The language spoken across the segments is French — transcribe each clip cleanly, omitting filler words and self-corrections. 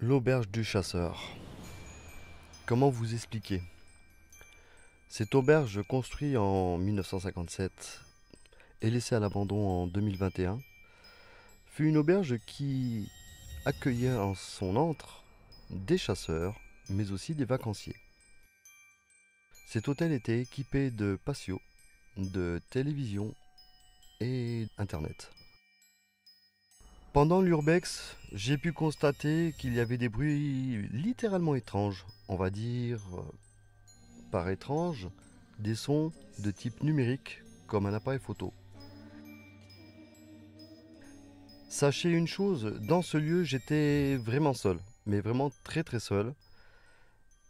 L'auberge du chasseur. Comment vous expliquer? Cette auberge, construite en 1957 et laissée à l'abandon en 2021, fut une auberge qui accueillait en son antre des chasseurs, mais aussi des vacanciers. Cet hôtel était équipé de patio, de télévision et Internet. Pendant l'urbex, j'ai pu constater qu'il y avait des bruits littéralement étranges, on va dire par étrange, des sons de type numérique comme un appareil photo. Sachez une chose, dans ce lieu j'étais vraiment seul, mais vraiment très très seul,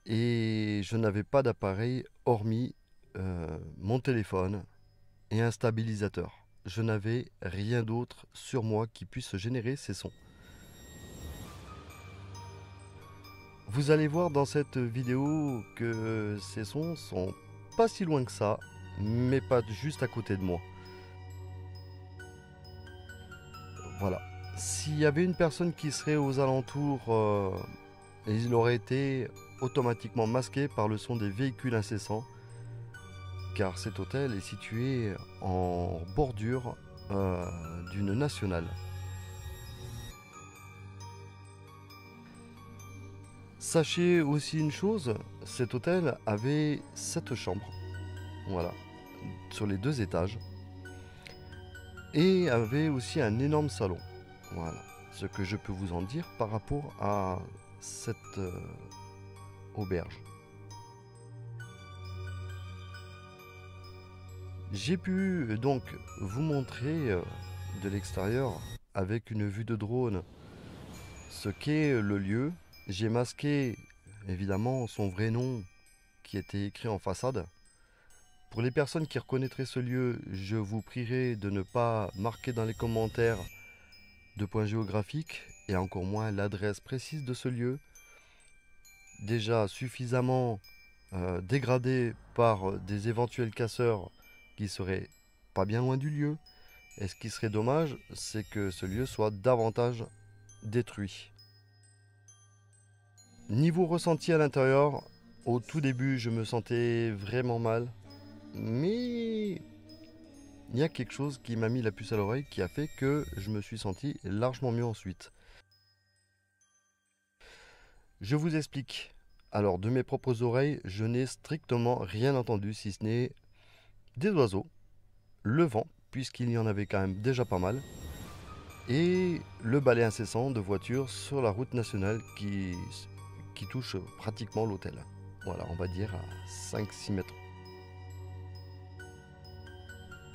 et je n'avais pas d'appareil hormis mon téléphone et un stabilisateur. Je n'avais rien d'autre sur moi qui puisse générer ces sons. Vous allez voir dans cette vidéo que ces sons sont pas si loin que ça, mais pas juste à côté de moi. Voilà. S'il y avait une personne qui serait aux alentours, il aurait été automatiquement masqué par le son des véhicules incessants, car cet hôtel est situé en bordure d'une nationale. Sachez aussi une chose, cet hôtel avait 7 chambres, voilà, sur les 2 étages, et avait aussi un énorme salon. Voilà, ce que je peux vous en dire par rapport à cette auberge. J'ai pu donc vous montrer de l'extérieur avec une vue de drone ce qu'est le lieu. J'ai masqué évidemment son vrai nom qui était écrit en façade. Pour les personnes qui reconnaîtraient ce lieu, je vous prierai de ne pas marquer dans les commentaires de points géographiques et encore moins l'adresse précise de ce lieu. Déjà suffisamment dégradé par des éventuels casseurs qui seraient pas bien loin du lieu. Et ce qui serait dommage, c'est que ce lieu soit davantage détruit. Niveau ressenti à l'intérieur, au tout début, je me sentais vraiment mal. Mais il y a quelque chose qui m'a mis la puce à l'oreille qui a fait que je me suis senti largement mieux ensuite. Je vous explique. Alors, de mes propres oreilles, je n'ai strictement rien entendu si ce n'est des oiseaux, le vent, puisqu'il y en avait quand même déjà pas mal, et le balai incessant de voitures sur la route nationale qui touche pratiquement l'hôtel. Voilà, on va dire à 5-6 mètres.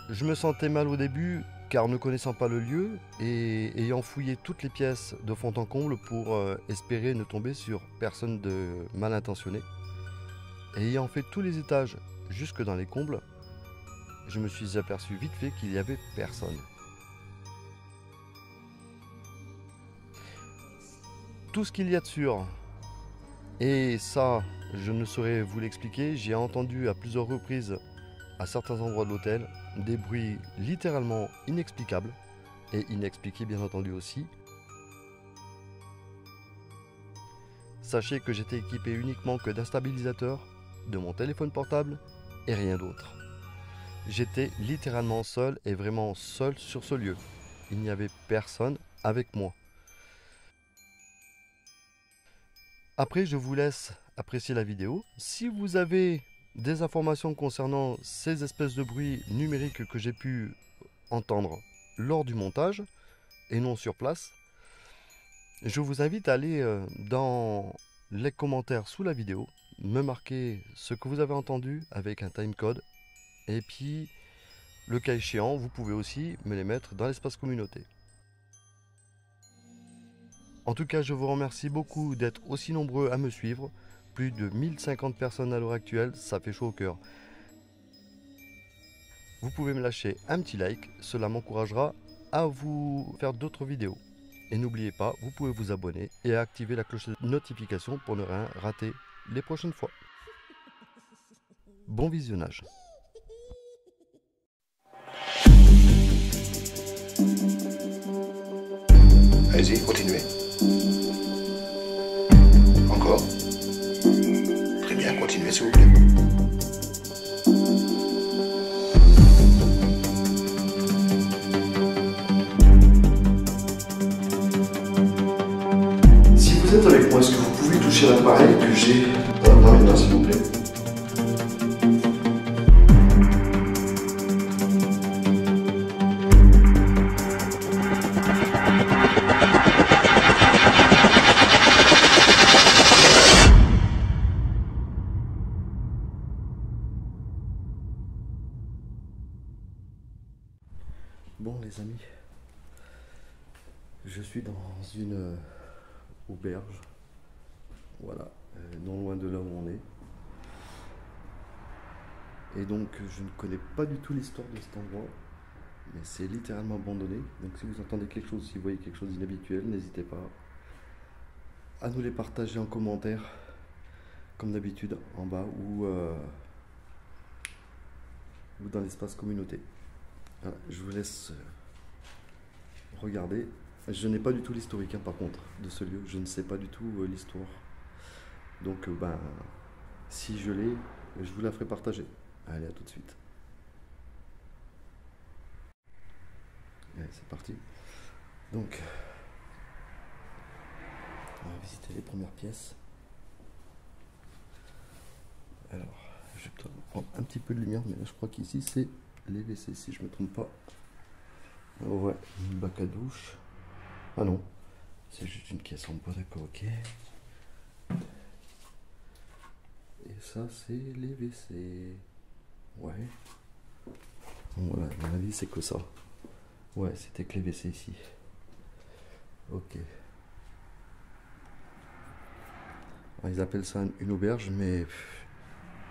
Je me sentais mal au début car ne connaissant pas le lieu et ayant fouillé toutes les pièces de fond en comble pour espérer ne tomber sur personne de mal intentionné. Et ayant fait tous les étages jusque dans les combles, je me suis aperçu vite fait qu'il n'y avait personne. Tout ce qu'il y a de sûr, et ça je ne saurais vous l'expliquer, j'ai entendu à plusieurs reprises à certains endroits de l'hôtel des bruits littéralement inexplicables et inexpliqués bien entendu aussi. Sachez que j'étais équipé uniquement que d'un stabilisateur, de mon téléphone portable et rien d'autre. J'étais littéralement seul et vraiment seul sur ce lieu. Il n'y avait personne avec moi. Après, je vous laisse apprécier la vidéo. Si vous avez des informations concernant ces espèces de bruits numériques que j'ai pu entendre lors du montage et non sur place, je vous invite à aller dans les commentaires sous la vidéo, me marquer ce que vous avez entendu avec un timecode et puis le cas échéant, vous pouvez aussi me les mettre dans l'espace communauté. En tout cas, je vous remercie beaucoup d'être aussi nombreux à me suivre. Plus de 1050 personnes à l'heure actuelle, ça fait chaud au cœur. Vous pouvez me lâcher un petit like, cela m'encouragera à vous faire d'autres vidéos. Et n'oubliez pas, vous pouvez vous abonner et activer la cloche de notification pour ne rien rater les prochaines fois. Bon visionnage. Allez-y, continuez. s'il vous plaît. Si vous êtes avec moi, est-ce que vous pouvez toucher l'appareil que j'ai dans la main, s'il vous plaît? Bon les amis, je suis dans une auberge, voilà, non loin de là où on est. Et donc je ne connais pas du tout l'histoire de cet endroit, mais c'est littéralement abandonné. Donc si vous entendez quelque chose, si vous voyez quelque chose d'inhabituel, n'hésitez pas à nous les partager en commentaire, comme d'habitude, en bas ou dans l'espace communauté. Voilà, je vous laisse regarder. Je n'ai pas du tout l'historique, hein, par contre, de ce lieu. Je ne sais pas du tout l'histoire. Donc, ben, si je l'ai, je vous la ferai partager. Allez, à tout de suite. Allez, c'est parti. Donc, on va visiter les premières pièces. Alors, je vais peut-être prendre un petit peu de lumière, mais là, je crois qu'ici, c'est les WC, si je ne me trompe pas. Ouais, une bac à douche. Ah non, c'est juste une caisse en bois, d'accord, ok. Et ça, c'est les WC. Ouais. Bon, voilà, à mon avis, c'est que ça. Ouais, c'était que les WC ici. Ok. Alors, ils appellent ça une auberge, mais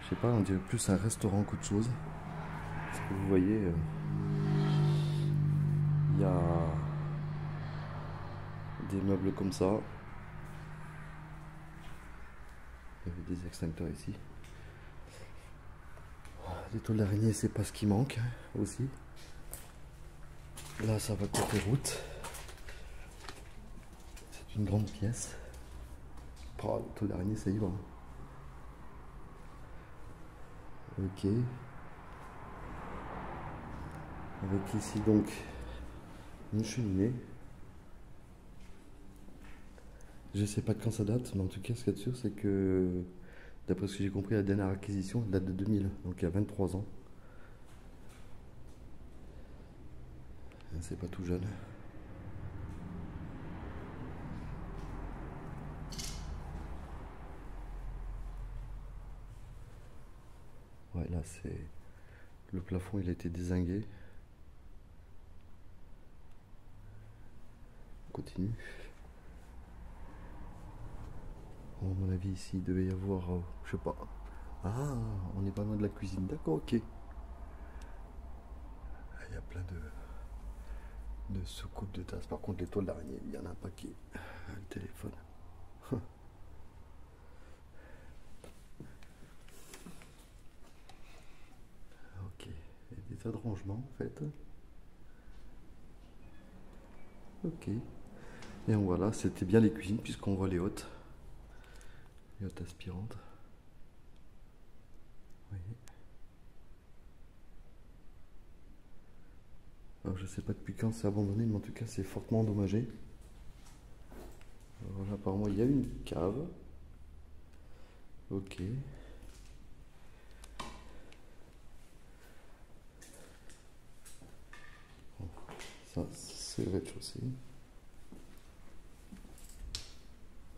je sais pas, on dirait plus un restaurant qu'autre chose. Parce que vous voyez, il y a des meubles comme ça. Il y avait des extincteurs ici. Les tôles d'araignée, c'est pas ce qui manque, hein, aussi. Là, ça va côté route. C'est une grande pièce. Oh, les tôles d'araignée, ça y va. Ok. Avec ici donc une cheminée. Je sais pas de quand ça date, mais en tout cas, ce qu'il y a de sûr, c'est que, d'après ce que j'ai compris, la dernière acquisition date de 2000, donc il y a 23 ans. C'est pas tout jeune. Ouais, là, c'est... Le plafond, il a été dézingué. On continue. Bon, à mon avis, ici, il devait y avoir... je sais pas. Ah, on n'est pas loin de la cuisine. D'accord, ok. Il y a plein de soucoupes, de tasses. Par contre, les toiles d'araignée, il y en a un paquet. Le téléphone. Ok. Il y a des tas de rangements, en fait. Ok. Et voilà, c'était bien les cuisines, puisqu'on voit les hôtes. Les hôtes aspirantes. Oui. Alors, je sais pas depuis quand c'est abandonné, mais en tout cas, c'est fortement endommagé. Voilà, apparemment, il y a une cave. Ok. Bon, ça, c'est le rez-de-chaussée.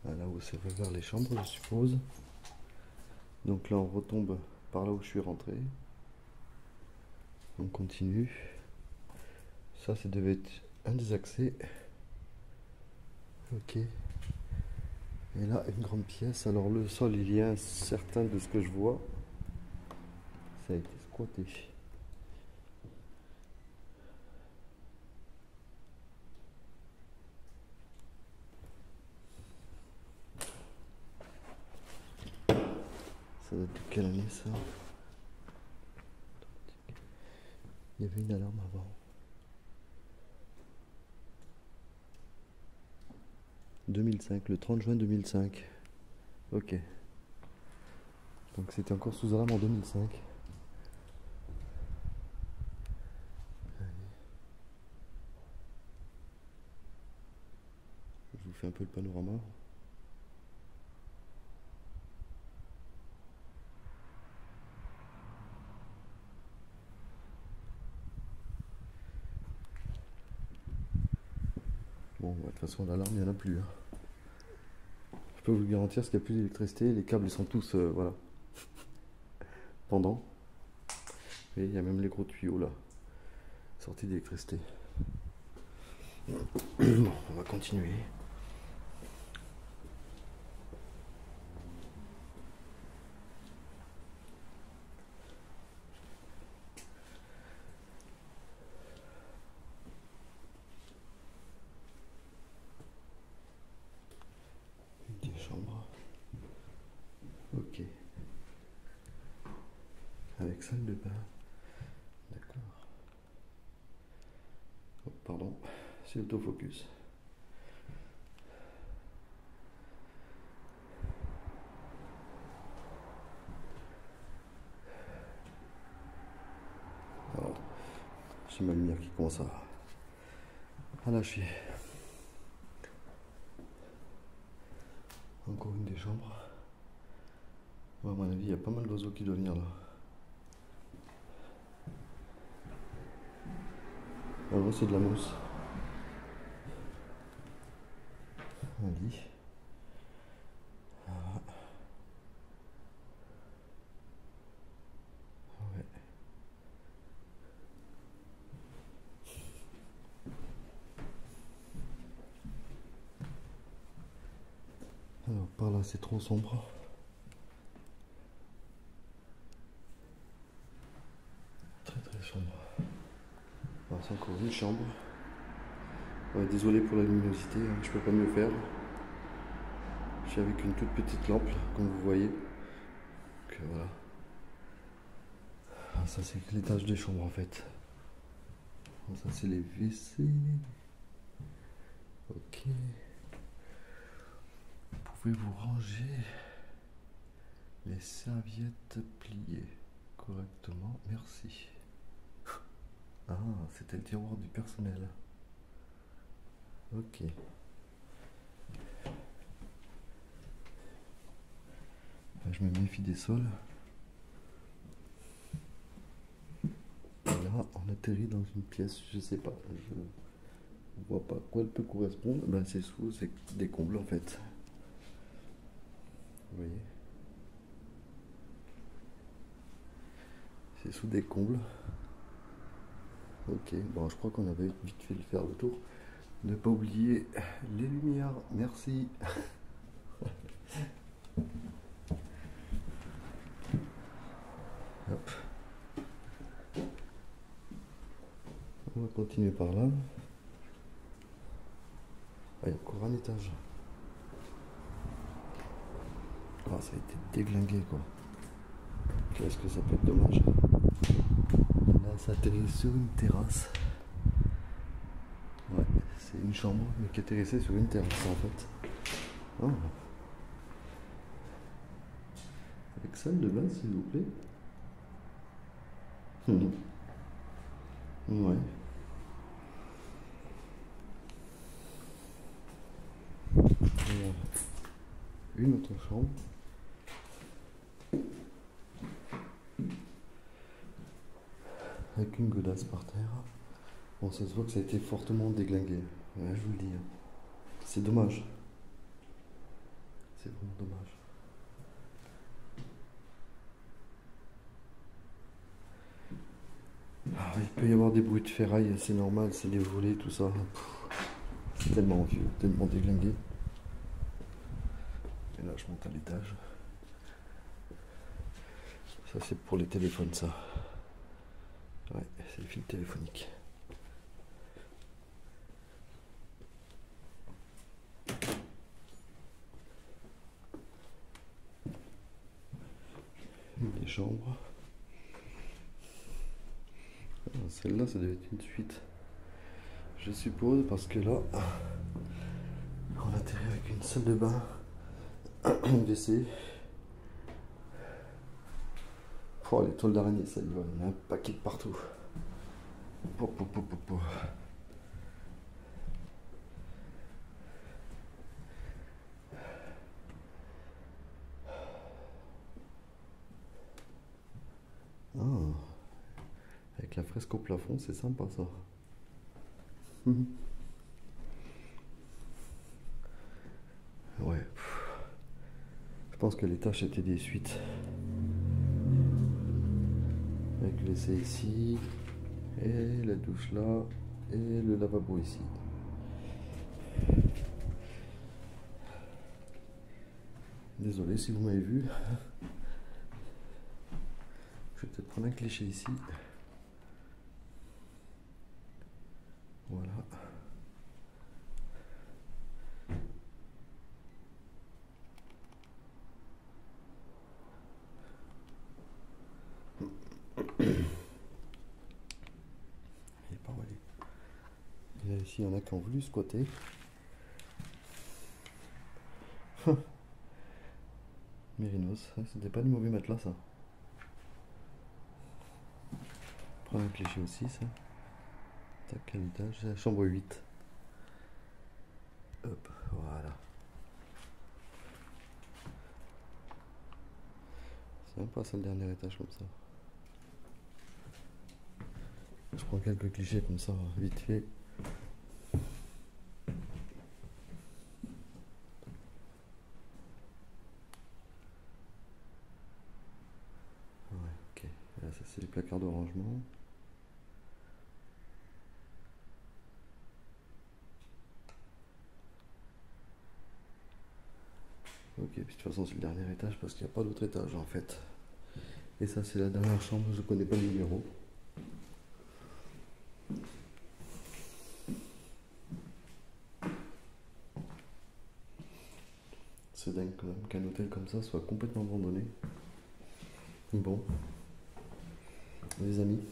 Là où c'est vers les chambres, je suppose. Donc là, on retombe par là où je suis rentré. On continue. Ça devait être un des accès. Ok. Et là, une grande pièce. Alors le sol, il y a certain de ce que je vois. Ça a été squatté. Ça date de quelle année ça? Il y avait une alarme avant. 2005, le 30 juin 2005. Ok. Donc c'était encore sous alarme en 2005. Je vous fais un peu le panorama. Bon, de toute façon, l'alarme, il n'y en a plus. Hein. Je peux vous le garantir, parce qu'il n'y a plus d'électricité, les câbles ils sont tous, voilà, pendant. Et il y a même les gros tuyaux là, sortis d'électricité. Bon, on va continuer. Des chambres. Ok. Avec salle de bain. D'accord. Oh, pardon, c'est l'autofocus. Alors, j'ai ma lumière qui commence à lâcher. Encore une des chambres. Ouais, à mon avis, il y a pas mal d'oiseaux qui doivent venir là. Ah non, c'est de la mousse. Un lit. Ah. Ouais. Alors par là c'est trop sombre. Très très sombre. Alors c'est encore une chambre. Ouais, désolé pour la luminosité, hein, je peux pas mieux faire. Je suis avec une toute petite lampe, comme vous voyez. Donc voilà. Ah, ça c'est l'étage des chambres en fait. Ça c'est les WC. Ok. Vous pouvez vous ranger les serviettes pliées correctement. Merci. Ah, c'était le tiroir du personnel. Ok. Je me méfie des sols. Et là, on atterrit dans une pièce, je sais pas, je vois pas à quoi elle peut correspondre. Ben, c'est sous des combles en fait. Vous voyez? C'est sous des combles. Ok, bon, je crois qu'on avait vite fait de faire le tour. Ne pas oublier les lumières, merci. Hop. On va continuer par là. Ah, il y a encore un étage. Ah, ça a été déglingué quoi. Qu'est-ce que ça peut être dommage. Là, ça atterrit sur une terrasse. Ouais, c'est une chambre, mais qui atterrissait sur une terrasse en fait. Oh. Avec salle de bain, s'il vous plaît. Ouais. Et, une autre chambre. Avec une godasse par terre. Bon, ça se voit que ça a été fortement déglingué. Ouais, je vous le dis. C'est dommage. C'est vraiment dommage. Ah, il peut y avoir des bruits de ferraille, c'est normal, c'est les volets, tout ça. C'est tellement vieux, tellement déglingué. Et là, je monte à l'étage. Ça, c'est pour les téléphones, ça. Ouais, c'est le fil téléphonique. Des chambres. Celle-là, ça devait être une suite. Je suppose, parce que là, on atterrit avec une salle de bain, un WC. Oh, les toiles d'araignée, ça y va, il y en a un paquet de partout. Po, po, po, po, po. Ah, avec la fresque au plafond, c'est sympa ça. Ouais, je pense que les tâches étaient des suites. Avec le WC ici, et la douche là, et le lavabo ici. Désolé si vous m'avez vu. Je vais peut-être prendre un cliché ici. Voilà. Il est pas mal. Et ici, il y en a qui ont voulu squatter. Mérinos, c'était pas du mauvais matelas ça. Prendre un cliché aussi ça. Tac, quel étage? C'est la chambre 8. Hop, voilà. C'est sympa ça le dernier étage comme ça. Je prends quelques clichés comme ça, vite fait. Ouais, ok. Là, ça c'est les placards de rangement. Ok, puis de toute façon c'est le dernier étage parce qu'il n'y a pas d'autre étage en fait. Et ça c'est la dernière chambre, je connais pas le numéro. C'est dingue quand même qu'un hôtel comme ça soit complètement abandonné. Bon, les amis,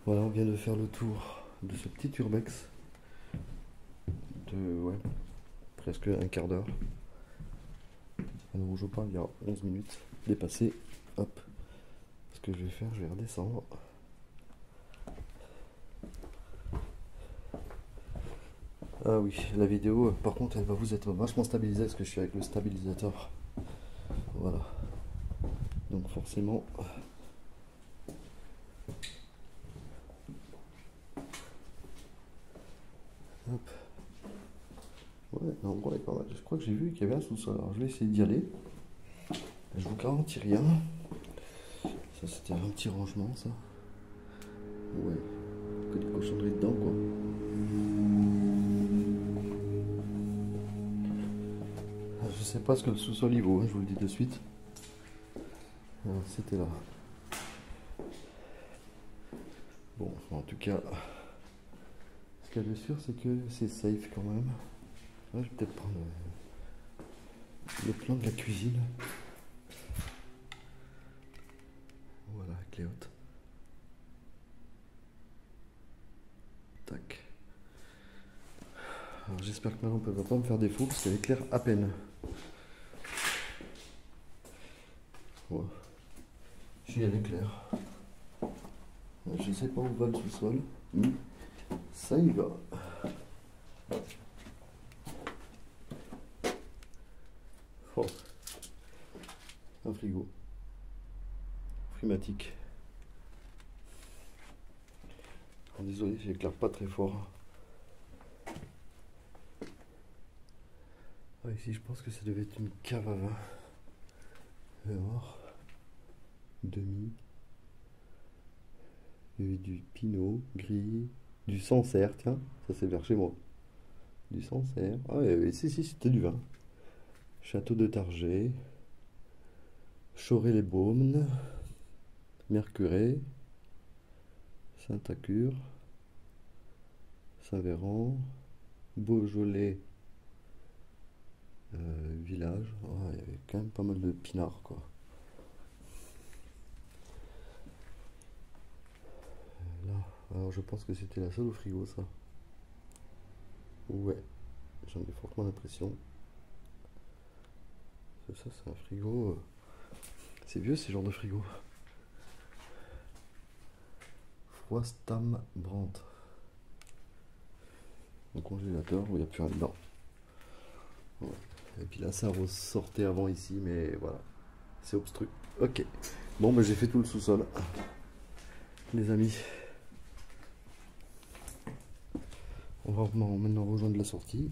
voilà, on vient de faire le tour de ce petit urbex de, ouais, presque un quart d'heure. Alors où je parle, il y a 11 minutes dépassé. Hop, ce que je vais faire, je vais redescendre. Ah oui, la vidéo, par contre, elle va vous être vachement stabilisée parce que je suis avec le stabilisateur. Voilà. Donc forcément... Hop. Ouais, l'endroit est pas mal. Je crois que j'ai vu qu'il y avait un sous-sol. Alors je vais essayer d'y aller. Je vous garantis rien. Ça c'était un petit rangement ça. Ouais. Que des cochonneries dedans quoi. Je sais pas ce que le sous-sol y vaut, hein, je vous le dis de suite. C'était là. Bon, en tout cas, ce qu'il y a de sûr, c'est que c'est safe quand même. Là, je vais peut-être prendre le plan de la cuisine. Voilà, avec les hôtes. Tac. Alors j'espère que ma lampe ne va pas me faire défaut parce qu'elle éclaire à peine. Voilà. J'ai un éclair. Je ne sais pas où va le sous-sol, mais ça y va. Oh. Un frigo. Frimatique. Oh, désolé, j'éclaire pas très fort. Ah, ici, je pense que ça devait être une cave à vin. Alors, demi. Il y avait du pinot, gris, du Sancerre, tiens, ça c'est vers chez moi. Du Sancerre. Ah oui, si, c'était du vin. Château de Target, Choré-les-Baumes, Mercurey, Saint-Acure, Saint-Véran, Beaujolais, village. Oh, il y avait quand même pas mal de pinards quoi. Là, alors je pense que c'était la seule au frigo ça. Ouais, j'en ai fortement l'impression. Ça c'est un frigo. C'est vieux ces genres de frigo. 3 Stam Brandt. Le congélateur où il n'y a plus rien dedans. Ouais. Et puis là ça ressortait avant ici, mais voilà, c'est obstru. Ok, bon bah j'ai fait tout le sous-sol, les amis. On va maintenant rejoindre la sortie.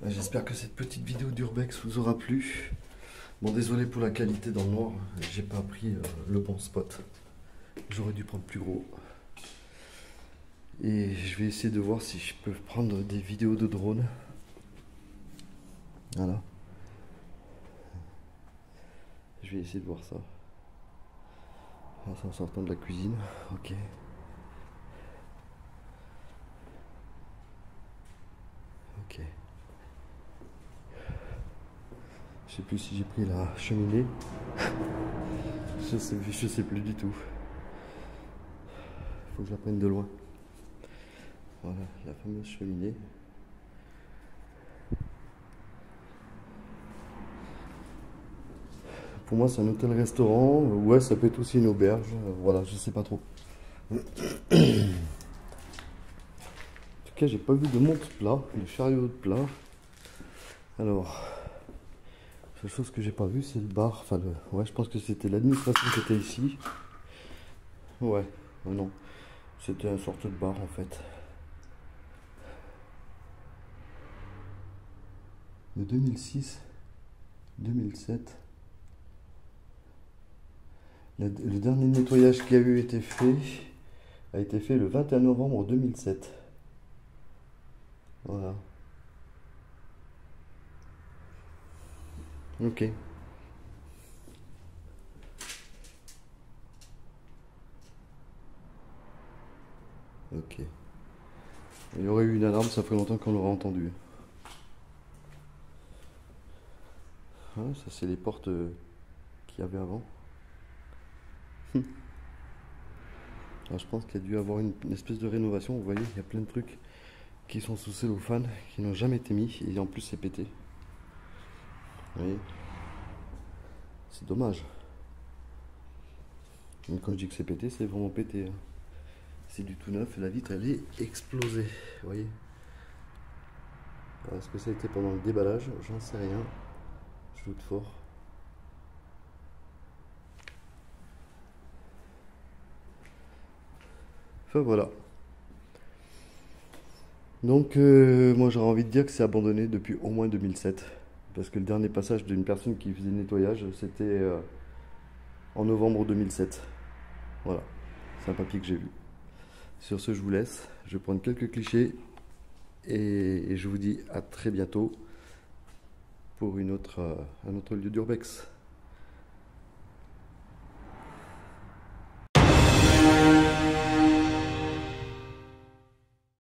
J'espère que cette petite vidéo d'Urbex vous aura plu. Bon, désolé pour la qualité dans le noir, j'ai pas pris le bon spot. J'aurais dû prendre plus gros. Et je vais essayer de voir si je peux prendre des vidéos de drone. Voilà. Je vais essayer de voir ça. En sortant de la cuisine. Ok. Ok. Je sais plus si j'ai pris la cheminée. Je sais plus du tout. Faut que je la prenne de loin. Voilà, la fameuse cheminée. Pour moi, c'est un hôtel-restaurant. Ouais, ça peut être aussi une auberge. Voilà, je sais pas trop. En tout cas, j'ai pas vu de monte-plat, de chariot de plat. Alors, la seule chose que j'ai pas vu, c'est le bar. Enfin, ouais, je pense que c'était l'administration qui était ici. Ouais, non. C'était une sorte de bar en fait. De 2006, 2007. Le dernier nettoyage qui a été fait le 21 novembre 2007. Voilà. Ok. Ok. Il y aurait eu une alarme, ça fait longtemps qu'on l'aurait entendu. Ah, ça c'est les portes qu'il y avait avant. Alors, je pense qu'il y a dû avoir une espèce de rénovation. Vous voyez, il y a plein de trucs qui sont sous cellophane, qui n'ont jamais été mis, et en plus c'est pété. Vous voyez, c'est dommage. Mais quand je dis que c'est pété, c'est vraiment pété. Hein. C'est du tout neuf, et la vitre elle est explosée. Vous voyez. Est-ce que ça a été pendant le déballage? J'en sais rien. Je doute fort. Enfin voilà. Donc moi j'aurais envie de dire que c'est abandonné depuis au moins 2007. Parce que le dernier passage d'une personne qui faisait le nettoyage, c'était en novembre 2007. Voilà, c'est un papier que j'ai vu. Sur ce, je vous laisse. Je vais prendre quelques clichés et je vous dis à très bientôt pour un autre lieu d'Urbex.